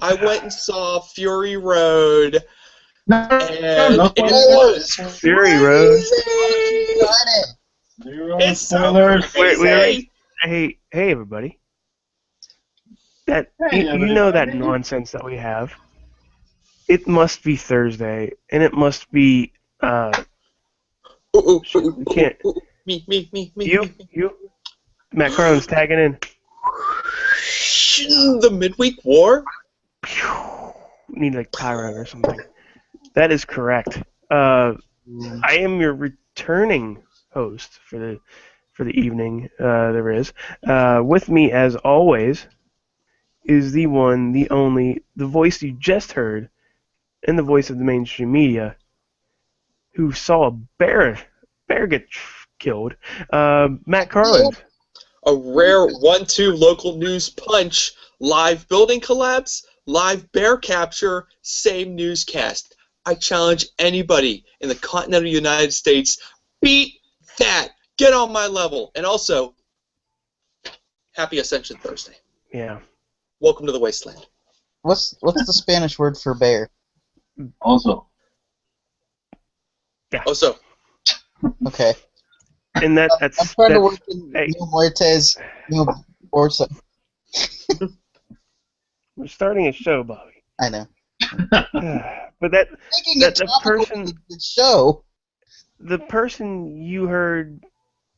I went and saw Fury Road, No, and no it spoilers. was Fury Road. Zero It's so spoilers. crazy. Hey, everybody. That Hey, you know that everybody. nonsense that we have. It must be Thursday, and it must be. Ooh, We can't. Me. You. Matt Carlins tagging in. The midweek war. We need like pyro or something. That is correct. I am your returning host for the evening. There is with me as always is the one, the only, the voice you just heard, and the voice of the mainstream media, who saw a bear get killed. Matt Carlins. A rare 1-2 local news punch. Live building collapse. Live bear capture. Same newscast. I challenge anybody in the continental United States. Beat that. Get on my level. And also, happy Ascension Thursday. Yeah. Welcome to the wasteland. What's the Spanish word for bear? Also. Also, Okay. And that's I'm trying to work in hey, New Muertes, New Borsa. we're starting a show, Bobby. I know. But that Making the a topical person the show. the person you heard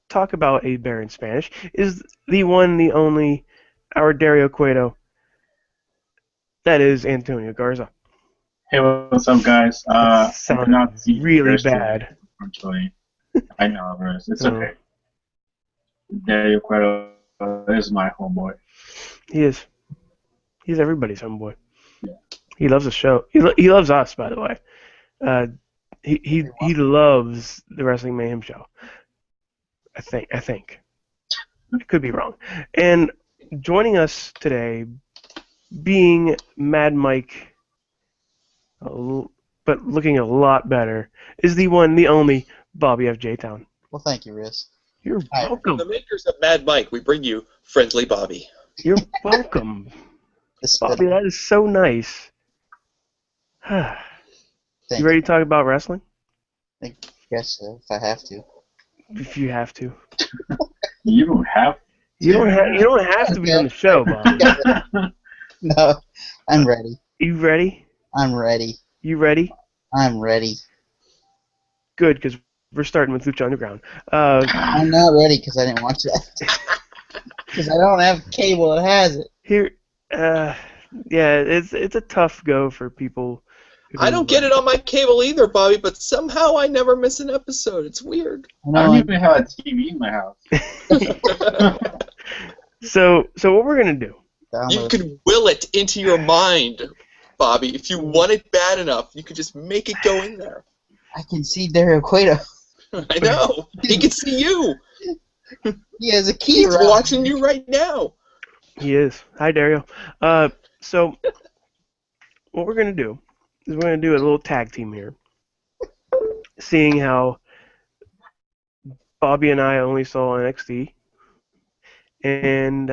talk about a bear in Spanish is the one, the only, our Dario Cueto. That is Antonio Garza. Hey, what's up, guys? I Sounds did not see really Chris today, bad. unfortunately. I know, Chris. It's Oh. okay. Dario Cueto is my homeboy. He is. He's everybody's homeboy. Yeah. He loves the show. He loves us, by the way. He loves the Wrestling Mayhem show. I think. I could be wrong. And joining us today, being Mad Mike, but looking a lot better, is the one, the only bobbyfjtown. Well, thank you, Riz. You're Hi. from welcome. the makers of Mad Mike, we bring you Friendly Bobby. You're welcome, This Bobby. That is so nice. Thank You ready to talk about wrestling? I guess so, if I have to. If you have to. You don't have You don't have to be on the show, Bobby. No, I'm ready. You ready? I'm ready. You ready? I'm ready. Good, because we're starting with Lucha Underground. I'm not ready because I didn't watch that. Because I don't have cable that has it. Here, yeah, it's a tough go for people. I don't get it on my cable either, Bobby, but somehow I never miss an episode. It's weird. I don't even have a TV in my house. So what we're gonna do? You can will it into your mind, Bobby. If you want it bad enough, you could just make it go in there. I can see Dario Cueto. I know. He can see you. He has a key He's around. watching you right now. He is. Hi, Dario. So what we're gonna do is we're gonna do a little tag team here, seeing how Bobby and I only saw NXT, and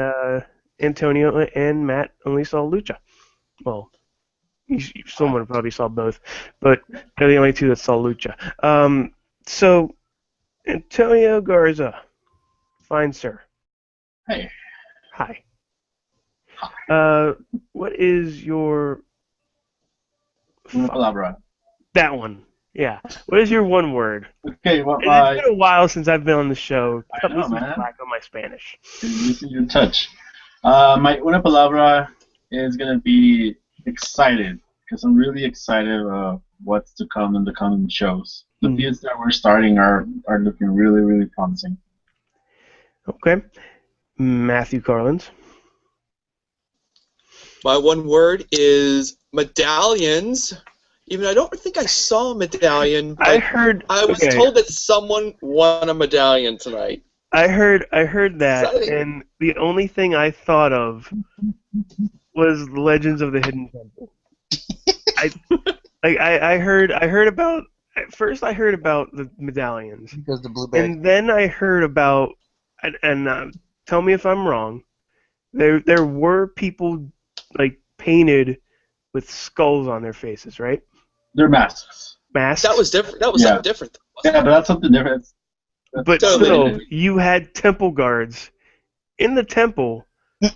Antonio and Matt only saw Lucha. Well, someone probably saw both, but they're the only two that saw Lucha. So, Antonio Garza, fine sir. Hey. Hi. What is your... Una palabra. That one. Yeah. What is your one word? Okay, well, It's been a while since I've been on the show. I Cut me know, some man. slack on my Spanish. Losing your touch. My una palabra is gonna be excited because I'm really excited about what's to come in the coming shows. The feuds that we're starting are looking really, really promising. Okay. Matthew Carlins. My one word is medallions. Even I don't think I saw a medallion. But I heard. I was okay. told that someone won a medallion tonight. I heard that, Exciting. and the only thing I thought of was Legends of the Hidden Temple. I heard about. At first, I heard about the medallions, Because the blueberry. and then I heard about. And tell me if I'm wrong. There were people like painted with skulls on their faces, right? They're masks. Masks. That was different. That was Yeah. something different. Yeah, but that's something different. But totally still, different. you had temple guards in the temple and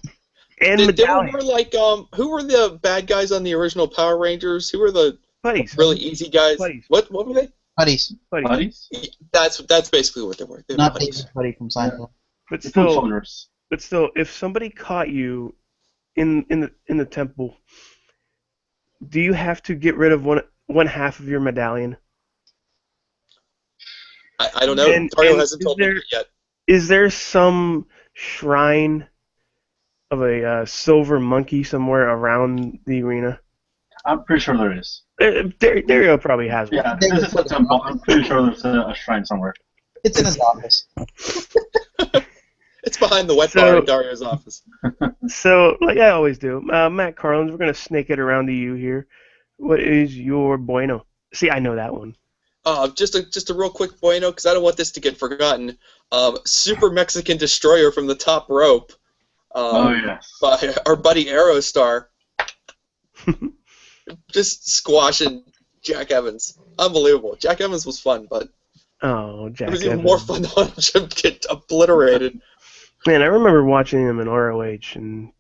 They were medallions. more like who were the bad guys on the original Power Rangers? Who were the Buddies. really easy guys? Buddies. What were they? Buddies. Buddies? That's basically what they were. They were Not buddies. David Buddy from Seinfeld. But The foot still, soldiers. if somebody caught you in the temple, do you have to get rid of one half of your medallion? I don't know. And Dario hasn't is told me there- that yet. Is there some shrine of a silver monkey somewhere around the arena? I'm pretty sure there is. Dario probably has one. Yeah, this is a temple. I'm pretty sure there's a shrine somewhere. It's in his office. It's behind the wet bar in Dario's office. So, like I always do, Matt Carlins, we're going to snake it around to you here. What is your bueno? See, I know that one. Just a real quick bueno, because I don't want this to get forgotten. Super Mexican Destroyer from the top rope. Oh, yes. By our buddy Aerostar. Just squashing Jack Evans. Unbelievable. Jack Evans was fun, but Oh, Jack it was Evans. even more fun to watch him get obliterated. Man, I remember watching him in ROH, and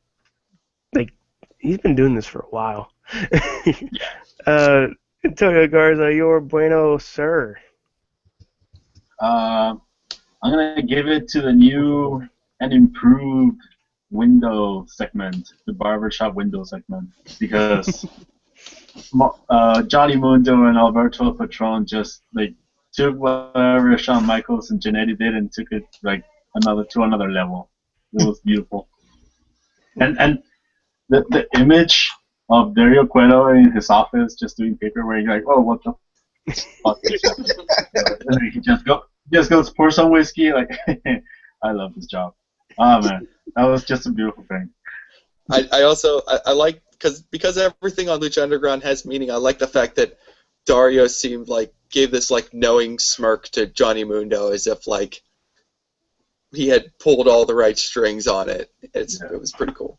like he's been doing this for a while. Antonio Garza, your bueno, sir. I'm gonna give it to the new and improved window segment, the barbershop window segment, because Johnny Mundo and Alberto Patron just like took whatever Shawn Michaels and Jannetty did and took it like to another level. It was beautiful, and the image of Dario Cueto in his office just doing paperwork, like, oh, what the fuck is that? He just goes pour some whiskey. Like, I love this job. Oh man, that was just a beautiful thing. I also like because everything on Lucha Underground has meaning. I like the fact that Dario gave this like knowing smirk to Johnny Mundo, as if like he had pulled all the right strings on it. It was pretty cool.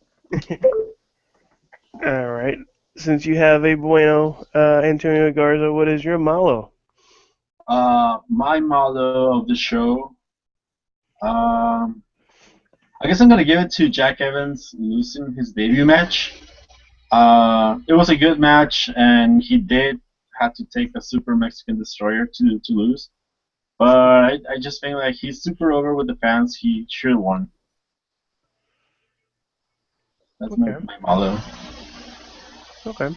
All right. Since you have a bueno, Antonio Garza, what is your malo? My motto of the show, I guess I'm gonna give it to Jack Evans losing his debut match. It was a good match, and he did have to take the Super Mexican Destroyer to lose. But I just think like he's super over with the fans. He should have won. That's my motto. Okay.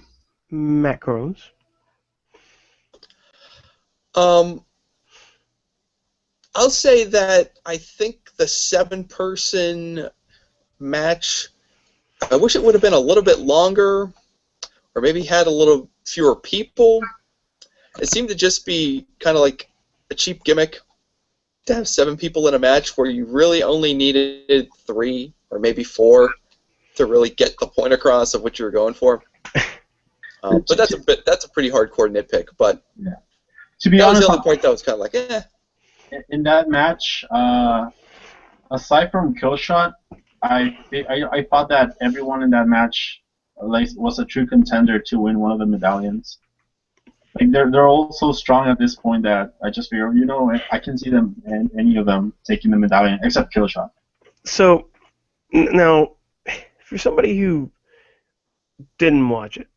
Macros. I'll say that I think the 7-person match, I wish it would have been a little bit longer, or maybe had a little fewer people. It seemed to just be kind of like a cheap gimmick to have 7 people in a match where you really only needed 3 or maybe 4 to really get the point across of what you were going for. But that's a pretty hardcore nitpick. But yeah. To be that honest, was the only point that was kind of like, eh. In that match, aside from Killshot, I thought that everyone in that match was a true contender to win one of the medallions. Like they're all so strong at this point that I just figure, I can see them and any of them taking the medallion except Killshot. So now, for somebody who didn't watch it,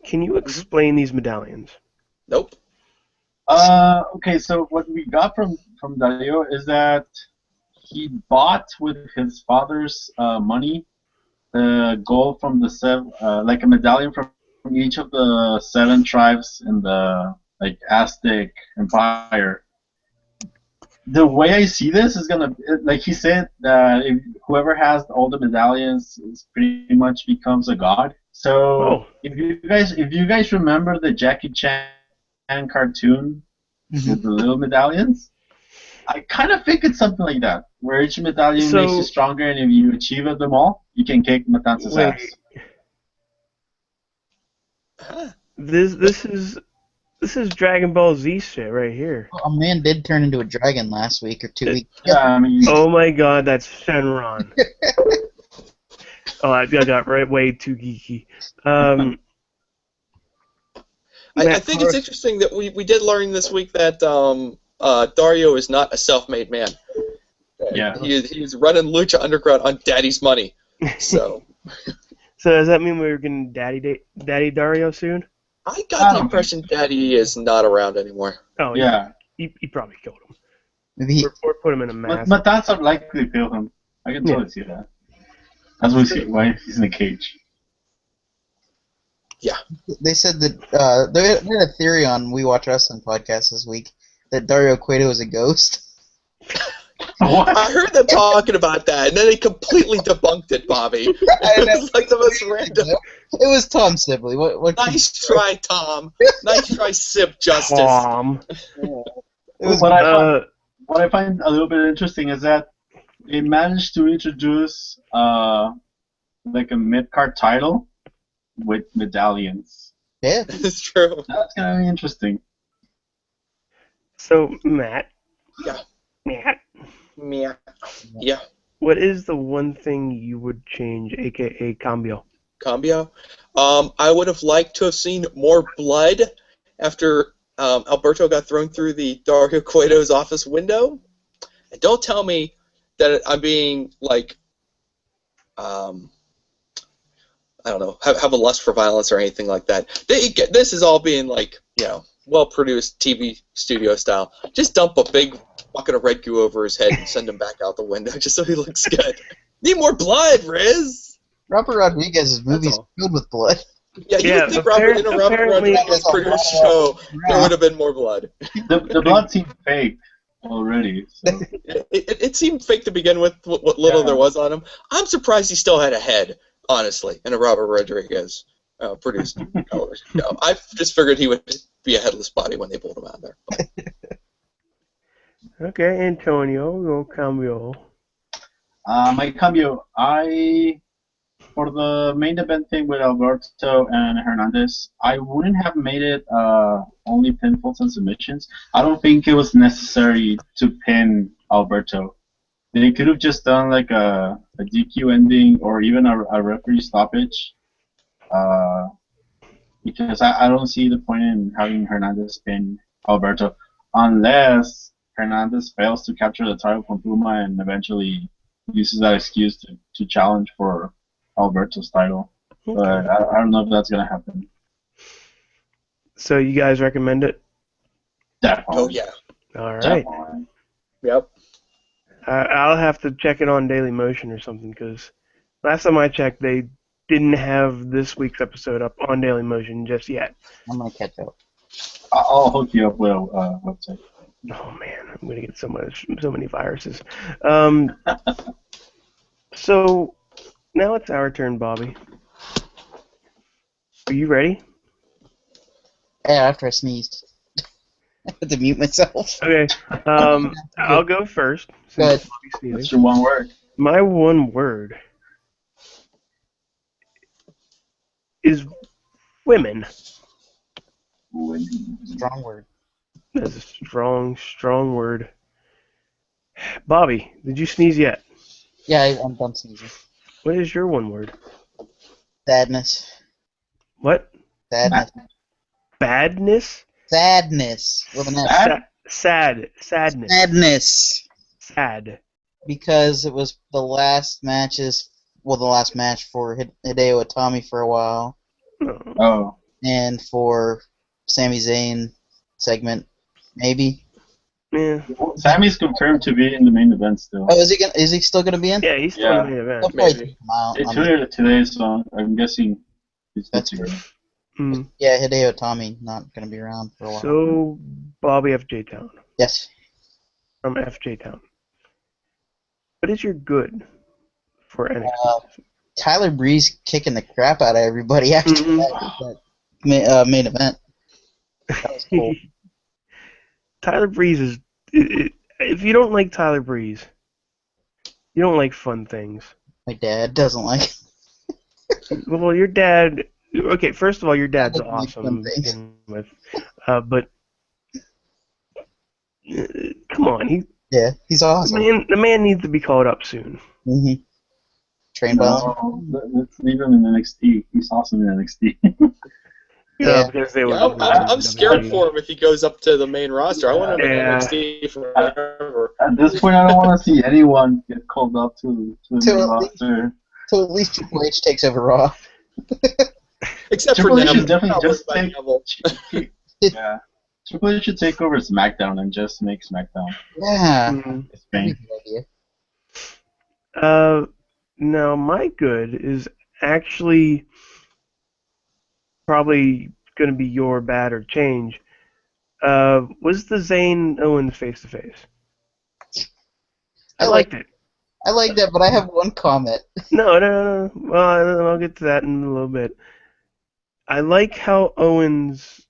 can you explain these medallions? Nope. Okay, so what we got from Dario is that he bought with his father's money the gold from the like a medallion from each of the 7 tribes in the Aztec Empire. The way I see this is gonna, like he said, that whoever has all the medallions pretty much becomes a god. So if you guys remember the Jackie Chan cartoon with the little medallions, I kind of think it's something like that, where each medallion makes you stronger, and if you achieve them all, you can kick Matanza's ass. This is Dragon Ball Z shit right here. A man did turn into a dragon last week or 2 weeks ago. Yeah, I mean. Oh my God, that's Shenron. Oh, I got way too geeky. I think it's interesting that we did learn this week that Dario is not a self-made man. Yeah. He's running Lucha Underground on Daddy's money. So. So does that mean we're getting Daddy Dario soon? I got the impression Daddy is not around anymore. Oh Yeah. He probably killed him. Maybe Or put him in a mask. But that's unlikely to kill him. I can totally see that. That's why he's in a cage. Yeah. they said that they had a theory on We Watch Wrestling podcast this week that Dario Cueto is a ghost. What? I heard them talking about that, and then they completely debunked it, Bobby. It was like the most random. It was Tom Sibley. What Nice try, Tom. Nice try, Sip Justice. Tom. It was What I find a little bit interesting is that they managed to introduce like a mid-card title with medallions. yeah. It's true. That's kind of interesting. So Matt. Yeah. Matt. Yeah. What is the one thing you would change, aka cambio? Cambio. I would have liked to have seen more blood after Alberto got thrown through the Dario Cueto's office window. And don't tell me that I'm being like, I don't know, have a lust for violence or anything like that. This is all being like, well-produced TV studio style. Just dump a big bucket of red goo over his head and send him back out the window just so he looks good. Need more blood, Riz! Robert Rodriguez's movie's filled with blood. Yeah, you would think in a Robert Rodriguez produced show there would have been more blood. The blood seemed fake already. So. It seemed fake to begin with, what little there was on him. I'm surprised he still had a head, honestly, in a Robert Rodriguez produced television show. I just figured he would be a headless body when they pulled him out of there. Okay, Antonio, go cambio. My cambio, for the main event thing with Alberto and Hernandez, I wouldn't have made it only pinfalls and submissions. I don't think it was necessary to pin Alberto. They could have just done like a DQ ending or even a referee stoppage. Because I don't see the point in having Hernandez pin Alberto unless Hernandez fails to capture the title from Puma and eventually uses that excuse to challenge for Alberto's title. Okay. But I don't know if that's going to happen. So you guys recommend it? Definitely. Oh, yeah. All right. Definitely. Yep. I'll have to check it on Daily Motion or something because last time I checked, they didn't have this week's episode up on Daily Motion just yet. I'm gonna catch up. I'll hook you up with a website. Oh man, I'm gonna get so many viruses. So now it's our turn, Bobby. Are you ready? Yeah, after I sneezed. I had to mute myself. Okay. I'll go first. Go ahead. What's your one word? My one word is women. Strong word. That's a strong word. Bobby, did you sneeze yet? Yeah, I'm done sneezing. What is your one word? Sadness. What? Sadness. Badness? Sadness. With an S. Sadness. Sadness. Sad. Because it was the last match for Hideo Itami for a while, Oh. and for Sami Zayn segment, maybe. Yeah. Sammy's confirmed to be in the main event still. Oh, is he still gonna be in? Yeah, he's still in the main event. They'll probably maybe. take him out. They tweeted it today, so I'm guessing he's That's good to go. Mm. Yeah, Hideo Itami not gonna be around for a while. So, Bobby FJ Town. Yes. From FJ Town. What is your good for NXT? Tyler Breeze kicking the crap out of everybody after that main event. That was cool. Tyler Breeze is... If you don't like Tyler Breeze, you don't like fun things. My dad doesn't like it. Well, your dad... Okay, first of all, your dad's I like fun awesome to things. begin with. But... come on, Yeah, he's awesome. the man needs to be called up soon. Mm-hmm. Train by No, let's leave him in NXT. He's awesome in NXT. Yeah. Because they Yeah, would. I'm scared for him if he goes up to the main roster. I want him in Yeah. NXT forever. At this point, I don't want to see anyone get called up to the To main at least- roster. So at least Triple H takes over Raw. Except Triple for H Neville. should definitely I'm not just worried about Neville. Yeah. Triple H should take over SmackDown and just make SmackDown Yeah. Mhm. his That'd be thing. a good idea. Now my good is actually probably going to be your bad or change. Was the Zayn Owens face to face? I liked it. I like that, but I have one comment. No. Well, I'll get to that in a little bit. I like how Owens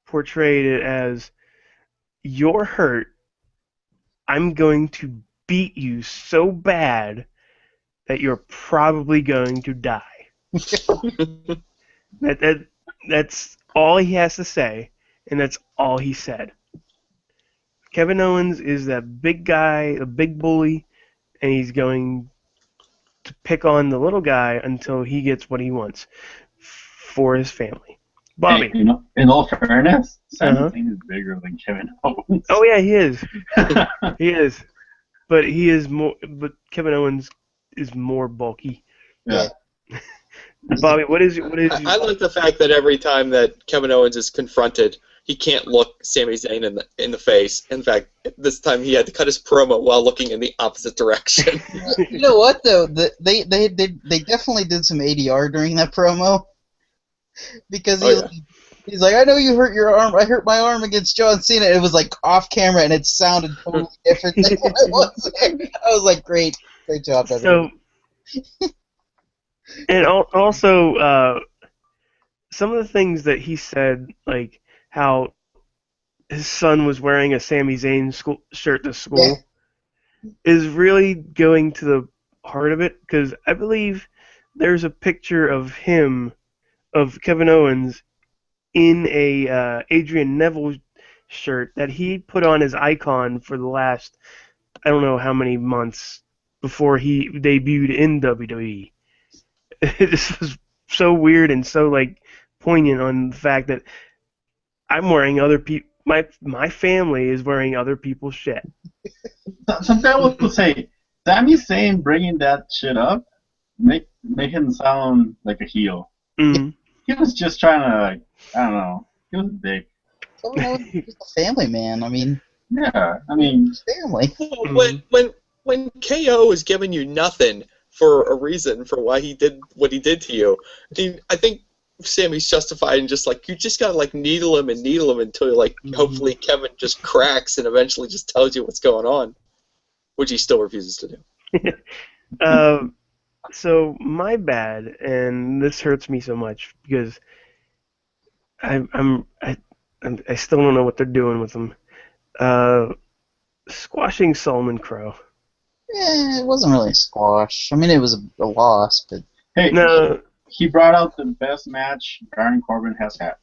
portrayed it as, you're hurt. I'm going to beat you so bad that you're probably going to die. That's all he has to say, and that's all he said. Kevin Owens is that big guy, a big bully, and he's going to pick on the little guy until he gets what he wants for his family. Bobby. Hey, in all fairness, Sami Zayn is bigger than Kevin Owens. Oh yeah, he is. He is. But he is more. But Kevin Owens is more bulky. Yeah. Bobby, what is? I like the fact that every time that Kevin Owens is confronted, he can't look Sami Zayn in the face. In fact, this time he had to cut his promo while looking in the opposite direction. You know what though? They definitely did some ADR during that promo. Because he's like, I know you hurt your arm. I hurt my arm against John Cena. It was like off camera, and it sounded totally different than what it was. I was like, great job, everyone. So, and also, some of the things that he said, like how his son was wearing a Sami Zayn shirt to school, is really going to the heart of it. Because I believe there's a picture of Kevin Owens in a Adrian Neville shirt that he put on his icon for the last, I don't know how many months before he debuted in WWE. This was so weird and so like poignant on the fact that I'm wearing other people. My family is wearing other people's shit. Something I want to say, Sami Zayn bringing that shit up make him sound like a heel. Mm-hmm. He was just trying to, like, I don't know. He was a dick. He's a family man. I mean, yeah, I mean, family. When KO is giving you nothing for a reason for why he did what he did to you, I think Sammy's justified in just like, you just gotta like needle him until like hopefully Kevin just cracks and eventually just tells you what's going on, which he still refuses to do. So my bad, and this hurts me so much because I still don't know what they're doing with him. Squashing Solomon Crow. Yeah, it wasn't really a squash. I mean, it was a loss, but hey, No. He brought out the best match Baron Corbin has had.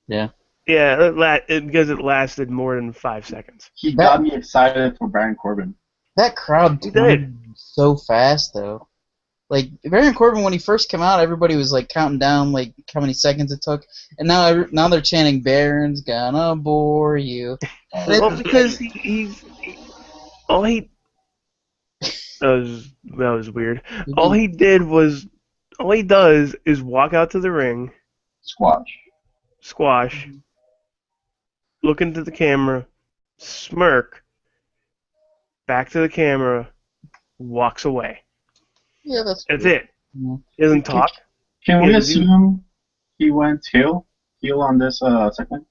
Yeah. Yeah, because it lasted more than 5 seconds. He got me excited for Baron Corbin. That crowd did so fast though. Like Baron Corbin, when he first came out, everybody was like counting down like how many seconds it took, and now they're chanting "Baron's gonna bore you." Well, because that was weird. All he does is walk out to the ring, squash, look into the camera, smirk, back to the camera, walks away. Yeah, that's it. Yeah. He doesn't talk. Can we assume he went heel on this segment?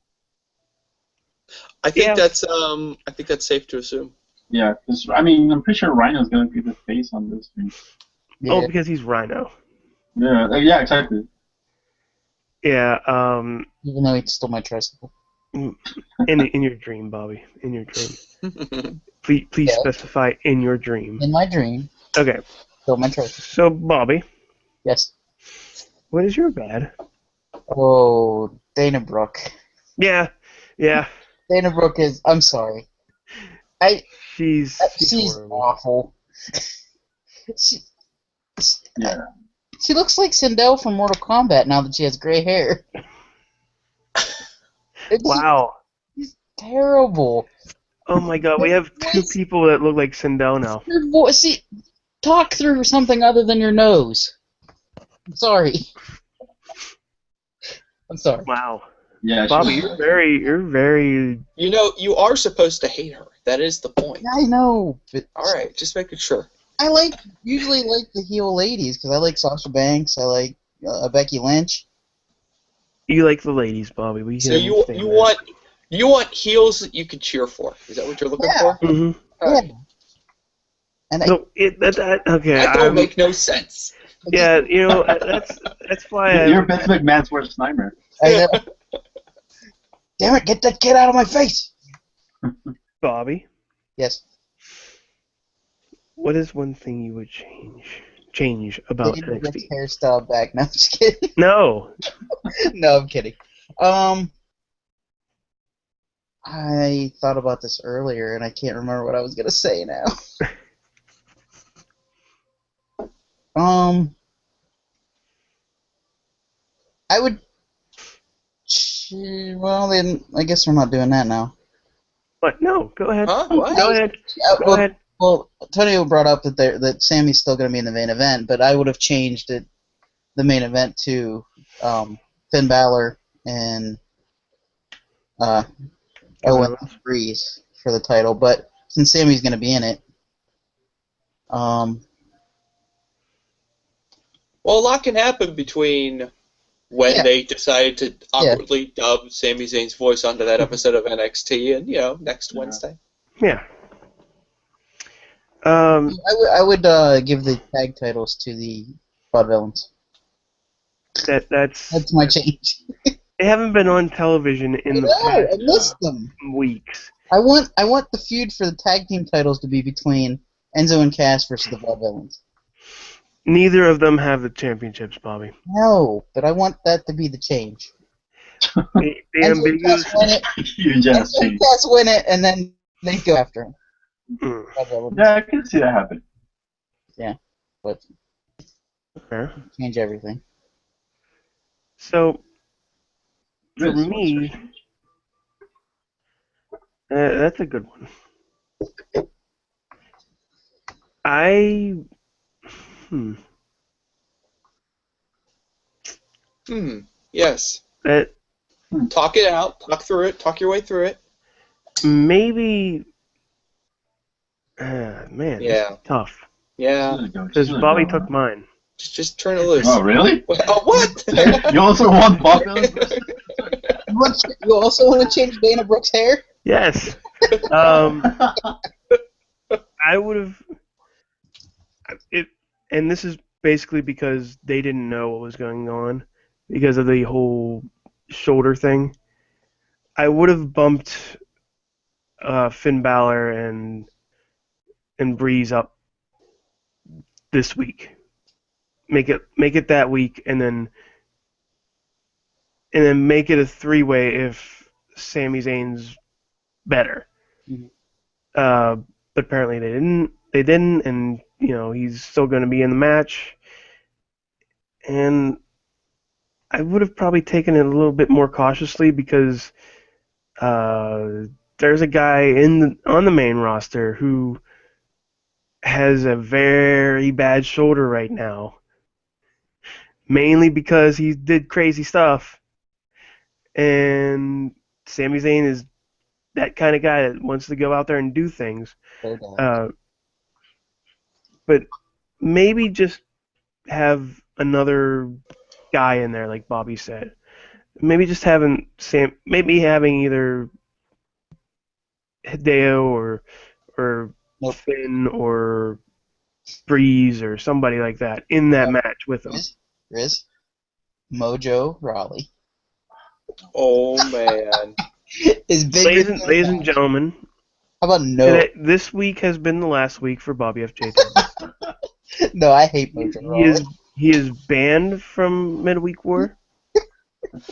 I think that's safe to assume. Yeah, because I mean, I'm pretty sure Rhino's gonna be the face on this thing. Yeah. Oh, because he's Rhino. Yeah, exactly. Yeah. Even though he stole my tricycle. In your dream, Bobby. In your dream. Please specify in your dream. In my dream. Okay. Stole my tricycle. So, Bobby. Yes. What is your bad? Oh, Dana Brooke. Yeah. Dana Brooke is. I'm sorry. She's awful. Yeah. She looks like Sindel from Mortal Kombat now that she has gray hair. Wow. He's terrible. Oh my God, we have two people that look like Sindel now. Your voice, see, talk through something other than your nose. I'm sorry. I'm sorry. Wow. Yeah, Bobby, you're very. You know, you are supposed to hate her. That is the point. I know, but All right, just making sure. I usually like the heel ladies because I like Sasha Banks. I like Becky Lynch. You like the ladies, Bobby. We So can you understand that. want heels that you can cheer for. Is that what you're looking Yeah. for? Mm-hmm. All right. And No, okay. That don't make no sense. Yeah, you know that's why You're Vince McMahon's worst nightmare. I know. Damn it! Get that kid out of my face. Bobby. Yes. What is one thing you would change about Dana Brooke's NXT? hairstyle back. No, I'm just kidding. No. No, I'm kidding. I thought about this earlier, and I can't remember what I was gonna say now. I would. Well, then I guess we're not doing that now. What? No. Go ahead. Huh? What? Go ahead. Go ahead. Well, Tonio brought up that Sammy's still going to be in the main event, but I would have changed the main event to Finn Balor and Owen Breeze for the title. But since Sammy's going to be in it, Well, a lot can happen between when they decided to awkwardly dub Sami Zayn's voice onto that episode of NXT and, next Wednesday. Yeah. I would give the tag titles to the Vaudevillains. That's my change. They haven't been on television in the past I missed them. weeks. I want the feud for the tag team titles to be between Enzo and Cass versus the Vaudevillains. Neither of them have the championships, Bobby. No, but I want that to be the change. The Enzo and ambiguous. Cass win it. You just Enzo and Cass win it, and then they go after him. Mm. Yeah, I can see that happen. Yeah, but Fair. change everything. So, for Riz, what's me, your change? that's a good one. Yes. That Talk it out. Talk through it. Talk your way through it. maybe. Man, Yeah. this is tough. Yeah. Because Bobby took mine. Just turn it loose. Oh, really? Oh, what? You also want Bob Dylan? You also want to change Dana Brooke's hair? Yes. I would have. And this is basically because they didn't know what was going on because of the whole shoulder thing. I would have bumped Finn Balor and Breeze up this week. Make it that week, and then make it a three-way if Sami Zayn's better. Mm-hmm. But apparently they didn't, and he's still going to be in the match. And I would have probably taken it a little bit more cautiously because there's a guy on the main roster who has a very bad shoulder right now. Mainly because he did crazy stuff. And Sami Zayn is that kind of guy that wants to go out there and do things. But maybe just have another guy in there, like Bobby said. Maybe just having either Hideo or Finn or Breeze or somebody like that in that match with him. Riz? Mojo Rawley. Oh, man. Ladies and gentlemen, how about no? This week has been the last week for Bobby FJtown. No, I hate Mojo Rawley. He is banned from Midweek War,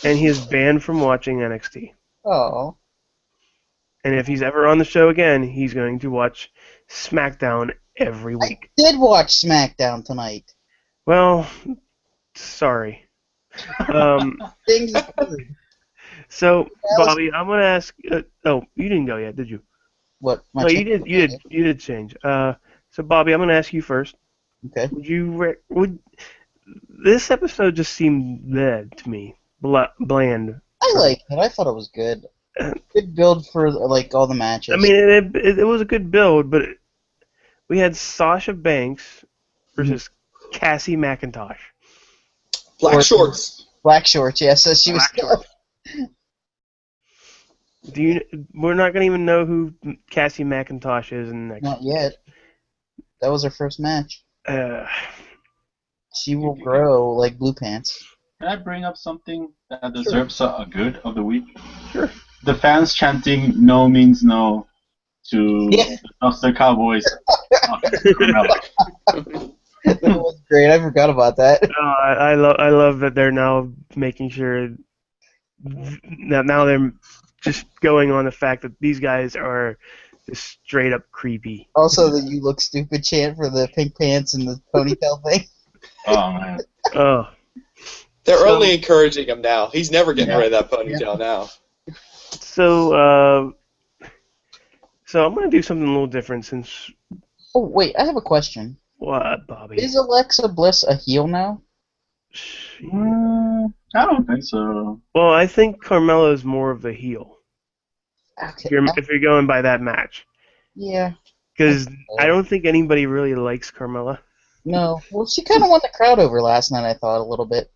and he is banned from watching NXT. Oh. And if he's ever on the show again, he's going to watch SmackDown every week. I did watch SmackDown tonight. Well, sorry. Things occurred. So, Bobby, I'm gonna ask. Oh, you didn't go yet, did you? What? No, you did. You did change. So, Bobby, I'm gonna ask you first. Okay. Would this episode just seemed dead to me, bland? I like it. I thought it was good. Good build for like all the matches. I mean, it was a good build, but we had Sasha Banks versus Cassie McIntosh. Black shorts. Black shorts. Yeah. So she was. We're not gonna even know who Cassie McIntosh is in the next. Not yet. That was her first match. Uh, She will grow like blue pants. Can I bring up something that deserves a good of the week? Sure. The fans chanting "No means no" to the Dusty Cowboys. That was great. I forgot about that. I love that they're now making sure that now they're just going on the fact that these guys are just straight up creepy. Also, the "You look stupid" chant for the pink pants and the ponytail thing. Oh man. Oh. They're only encouraging him now. He's never getting rid of that ponytail now. So I'm gonna do something a little different since. Oh wait, I have a question. What, Bobby? Is Alexa Bliss a heel now? I don't think so. Well, I think Carmella is more of the heel. Okay. If you're going by that match. Yeah. Because I don't think anybody really likes Carmella. No. Well, she kind of won the crowd over last night, I thought, a little bit.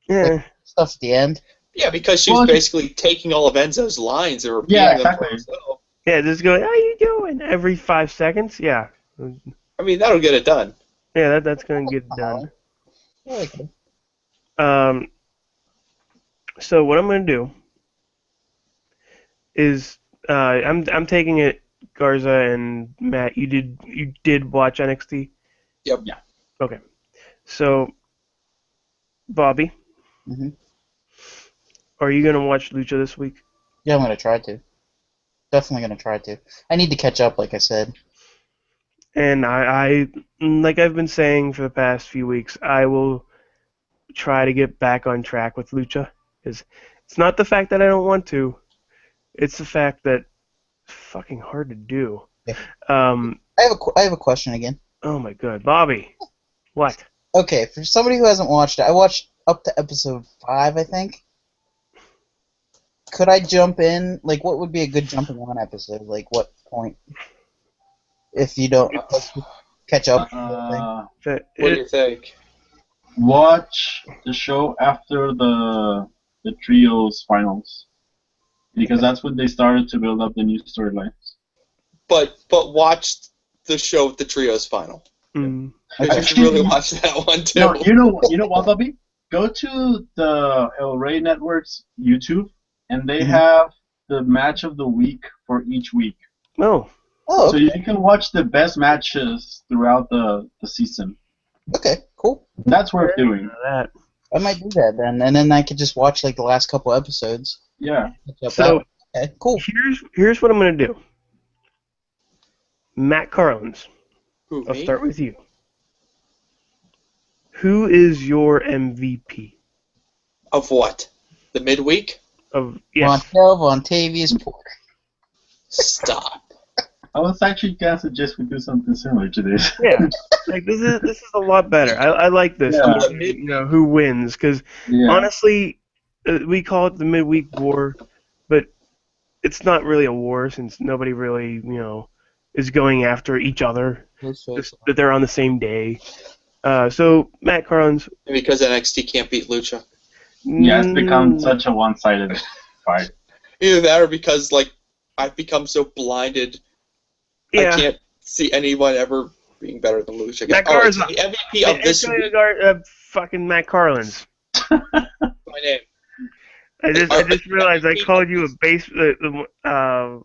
Yeah. Like, stuff at the end. Yeah, because she was basically taking all of Enzo's lines and repeating them for herself. Yeah, just going, how you doing? Every 5 seconds? Yeah. I mean, that'll get it done. Yeah, that's going to get it done. I like it. So what I'm going to do is I'm taking it, Garza and Matt. You did watch NXT? Yep. Yeah. Okay. So, Bobby, are you going to watch Lucha this week? Yeah, I'm going to try to. Definitely going to try to. I need to catch up, like I said. And I like I've been saying for the past few weeks, I will try to get back on track with Lucha. It's not the fact that I don't want to. It's the fact that it's fucking hard to do. Yeah. I have a question again. Oh my god, Bobby. What? Okay, for somebody who hasn't watched it, I watched up to episode 5, I think. Could I jump in? Like, what would be a good jumping on episode? Like, what point? If you don't catch up. What do you think? Watch the show after the trios finals, because that's when they started to build up the new storylines. But watch the show with the trios final. Mm. You should really watch that one too. No, you know what, Bobby? Go to the El Rey Network's YouTube, and they have the match of the week for each week. Oh. Oh, So okay. you can watch the best matches throughout the season. Okay, cool. That's worth doing. That. I might do that then, and then I could just watch like the last couple episodes. Yeah. So okay, cool. here's what I'm gonna do. Matt Carlins. Who, I'll me? start with you. Who is your MVP? Of what? The midweek? Of yes. Montel Vontavious Porter. Stop. I was actually gonna suggest we do something similar to this. Yeah, like this is a lot better. I like this. Yeah. You know who wins because honestly, we call it the midweek war, but it's not really a war since nobody really is going after each other. Just that they're on the same day. So Matt Carlins. Because NXT can't beat Lucha. Yeah, it's become such a one-sided fight. Either that or because I've become so blinded. Yeah. I can't see anyone ever being better than Lucha. Matt Carlins. The MVP of this week. Fucking Matt Carlins. My name. I just realized I called you a base. I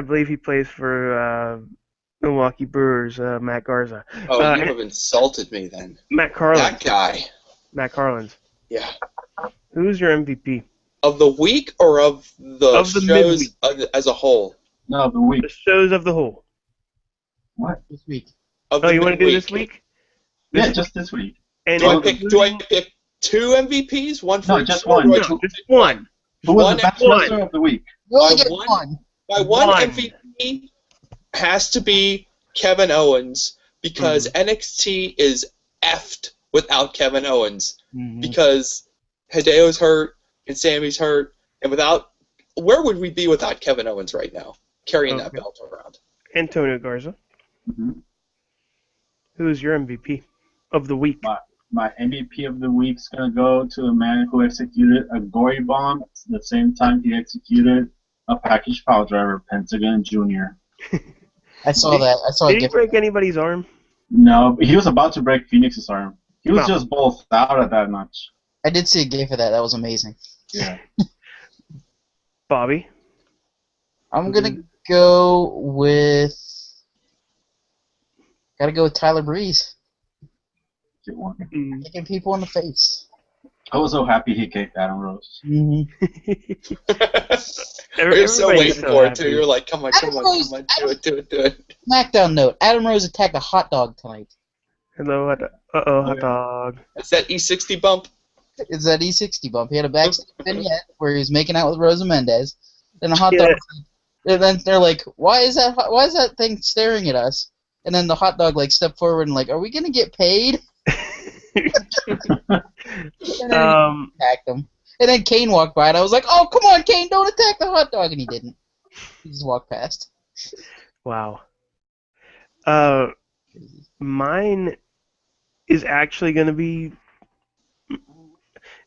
believe he plays for Milwaukee Brewers. Matt Garza. Oh, you have insulted me then. Matt Carlins. That guy. Matt Carlins. Yeah. Who's your MVP? Of the week or of the shows midweek. as a whole? No, the week. The shows of the whole. What? This week. Of Oh, the you want to do midweek. this week? Yeah, just this week. And Do I pick 2 MVPs? One for No, each just one? one. Or No, just one. Who was One the best one. wrestler of the week? You only I get won. one. My one One. MVP has to be Kevin Owens because NXT is effed without Kevin Owens because Hideo's hurt and Sammy's hurt, and where would we be without Kevin Owens right now carrying that belt around? Antonio Garza. Mm-hmm. Who's your MVP of the week? My MVP of the week is going to go to a man who executed a gory bomb at the same time he executed a package pile driver, Pentagon Jr. I saw that. I saw a Did he gift. break anybody's arm? No, he was about to break Phoenix's arm. He was just both out at that much. I did see a gif of that. That was amazing. Yeah. Bobby. I'm gonna go with. Gotta go with Tyler Breeze. Get one. Kicking people in the face. I was so happy he kicked Adam Rose. You're so waiting for it too. You're like, come on, do it. SmackDown note: Adam Rose attacked a hot dog tonight. Hello, hot dog. Is that E60 bump? It's that E60 bump. He had a backstage vignette where he was making out with Rosa Mendez, and a hot dog. And then they're like, "Why is that thing staring at us?" And then the hot dog stepped forward and "Are we gonna get paid?" And then he attacked him. And then Kane walked by, and I was like, "Oh, come on, Kane, don't attack the hot dog!" And he didn't. He just walked past. Wow. Mine is actually gonna be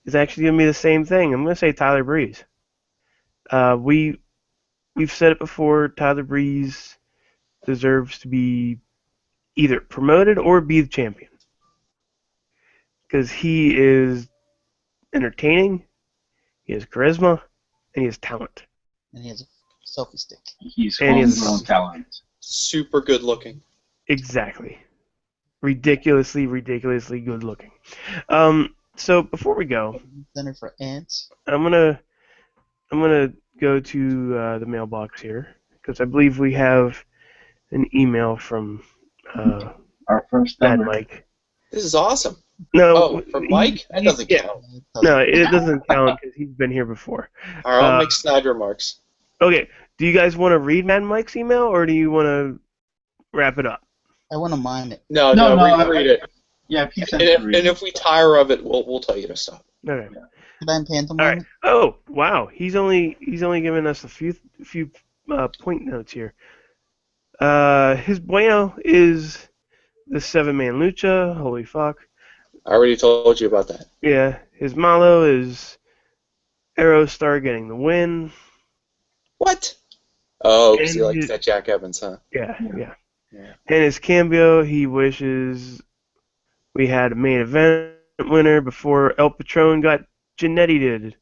the same thing. I'm gonna say Tyler Breeze. We've said it before. Tyler Breeze deserves to be either promoted or be the champion because he is entertaining, he has charisma, and he has talent. And he has a selfie stick. He's homegrown talent. Super good looking. Exactly. Ridiculously good looking. So before we go, Center for ants. I'm gonna go to the mailbox here because I believe we have an email from our first Mad ever. Mike. This is awesome. No, from Mike? That doesn't count. No, it doesn't count because he's been here before. All right, I'll make snide remarks. Okay, do you guys want to read Mad Mike's email or do you want to wrap it up? I want to mime it. No, read it. Yeah, and if we tire of it, we'll tell you to stop. Okay. Can I pantomime? All right. Oh, wow. He's only given us a few point notes here. His bueno is the 7-man lucha. Holy fuck. I already told you about that. Yeah. His malo is Aerostar getting the win. What? Oh, because he likes that Jack Evans, huh? Yeah. And his cambio, he wishes we had a main event winner before El Patron got Geneticized.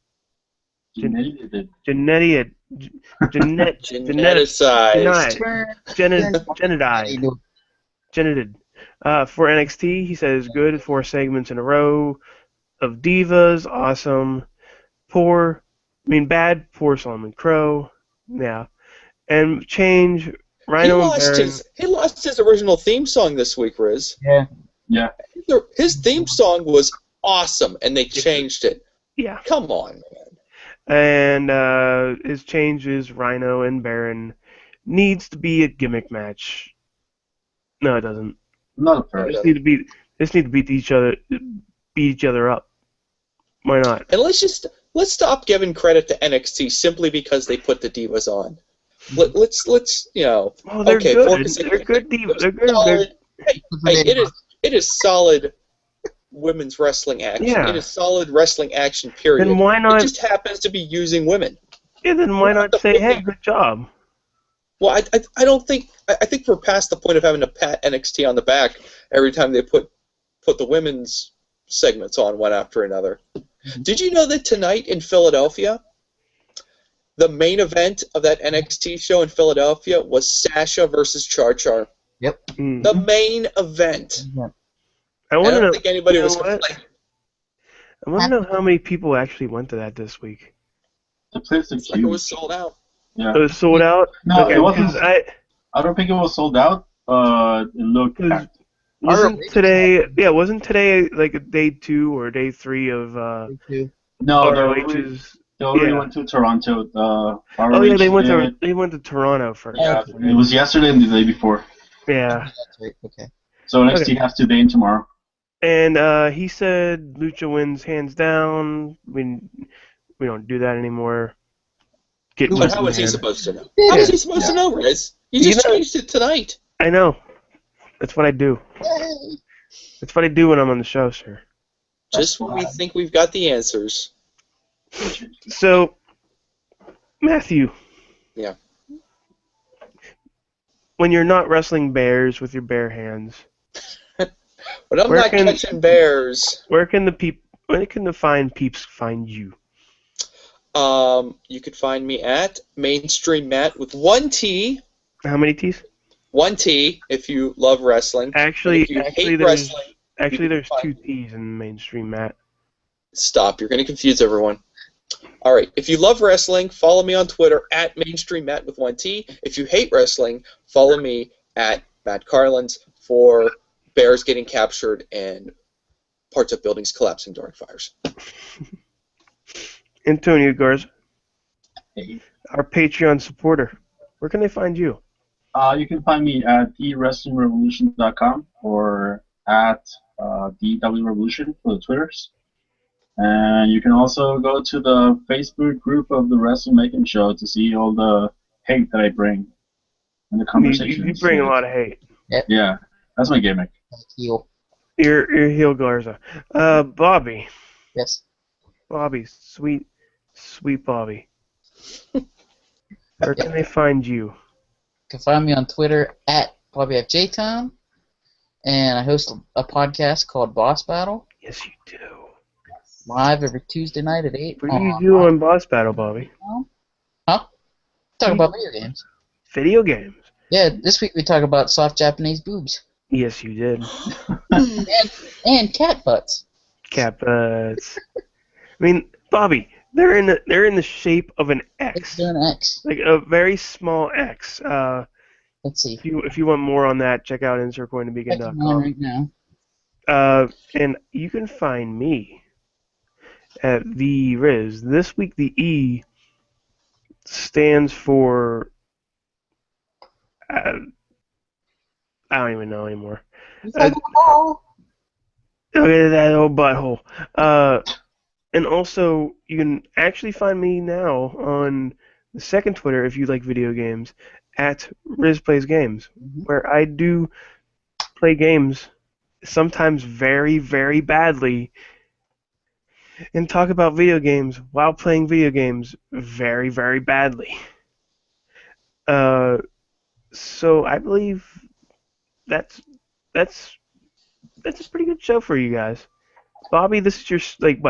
For NXT, he says good 4 segments in a row of divas, awesome. Bad, poor Solomon Crow. Yeah. And change Rhino he lost his original theme song this week, Riz. Yeah. His theme song was awesome, and they changed it. Yeah. Come on, man. And his change is Rhino and Baron needs to be a gimmick match. No, it doesn't. Not a They just need to beat each other up. Why not? And let's stop giving credit to NXT simply because they put the divas on. Let's Oh, they're good. They're good divas. They're good. It is solid women's wrestling action. Yeah. It is solid wrestling action. Period. Then why not? It just happens to be using women. Yeah. Then why not say, "Hey, good job"? Well, I don't think I think we're past the point of having to pat NXT on the back every time they put the women's segments on one after another. Did you know that tonight in Philadelphia, the main event of that NXT show in Philadelphia was Sasha versus Char Char? Yep. Mm-hmm. The main event. I don't think anybody was complaining. I want to know how many people actually went to that this week. The place is Like it was sold out. Yeah. It was sold out? No, okay, it wasn't. I don't think it was sold out. It looked packed. Wasn't today like day 2 or day 3 of No, ROH's They already Yeah. went to Toronto. Oh yeah, ROH they went to Toronto first. Yeah, it was yesterday and the day before. Yeah. That's right. Okay. So NXT has today and tomorrow. And he said Lucha wins hands down. We don't do that anymore. Get But how Lucha was he in. supposed to know? Yeah. How was he supposed to know, Riz? You just changed it tonight. I know. That's what I do. Yay. That's what I do when I'm on the show, sir. Just when we think we've got the answers. So, Matthew. Yeah. When you're not wrestling bears with your bare hands, But I'm not catching bears. where can the fine peeps find you? You could find me at Mainstream Matt with one T. How many T's? One T if you love wrestling. Actually, if you hate wrestling, there's two T's in mainstream, Matt. Stop. You're going to confuse everyone. All right. If you love wrestling, follow me on Twitter at Mainstream Matt with one T. If you hate wrestling, follow me at Matt Carlins for bears getting captured and parts of buildings collapsing during fires. Antonio Garza, Hey. our Patreon supporter. Where can they find you? You can find me at thewrestlingrevolution.com or at DWRevolution for the Twitters. And you can also go to the Facebook group of the Wrestle Making Show to see all the hate that I bring and the conversations. You bring a lot of hate. Yeah, that's my gimmick. Heel. You're heel Garza. Bobby. Yes. Bobby, sweet Bobby. Where can they find you? You can find me on Twitter at bobbyfjtown, and I host a podcast called Boss Battle, Yes, you do. live every Tuesday night at 8. What do you do on Boss Battle, Bobby? Huh? Talk about video games. Video games. Yeah, this week we talk about soft Japanese boobs. Yes, you did. and cat butts. Cat butts. I mean, Bobby, they're in the shape of an X. They're an X. Like a very small X. Let's see. If you want more on that, check out Checking mine insertcointobeacon.com. right now. And you can find me at the Riz. This week the E stands for I don't even know anymore. Okay, that old butthole. And also, you can actually find me now on the second Twitter, if you like video games, at Riz Plays Games, where I do play games, sometimes very, very badly, and talk about video games while playing video games very, very badly. So I believe that's a pretty good show for you guys. Bobby, this is your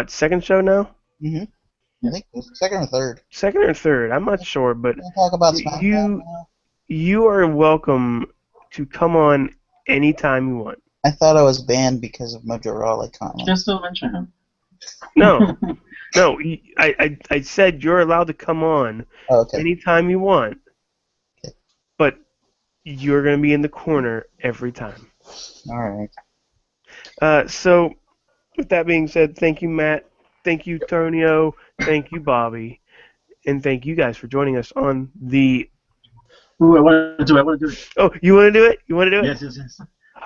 second show now? I think it's second or third. Second or third? I'm not sure, but We'll talk about SmackDown now. you are welcome to come on anytime you want. I thought I was banned because of Mojo Rawley comment. Just don't mention him. No, I said you're allowed to come on anytime you want, but you're gonna be in the corner every time. All right. So, with that being said, thank you, Matt. Thank you, Tonio. Thank you, Bobby. And thank you guys for joining us on the... Ooh, I want to do it. Oh, you want to do it? You want to do it? Yes.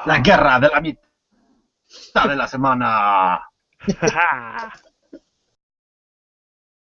La guerra de la mitad de la semana. Haha.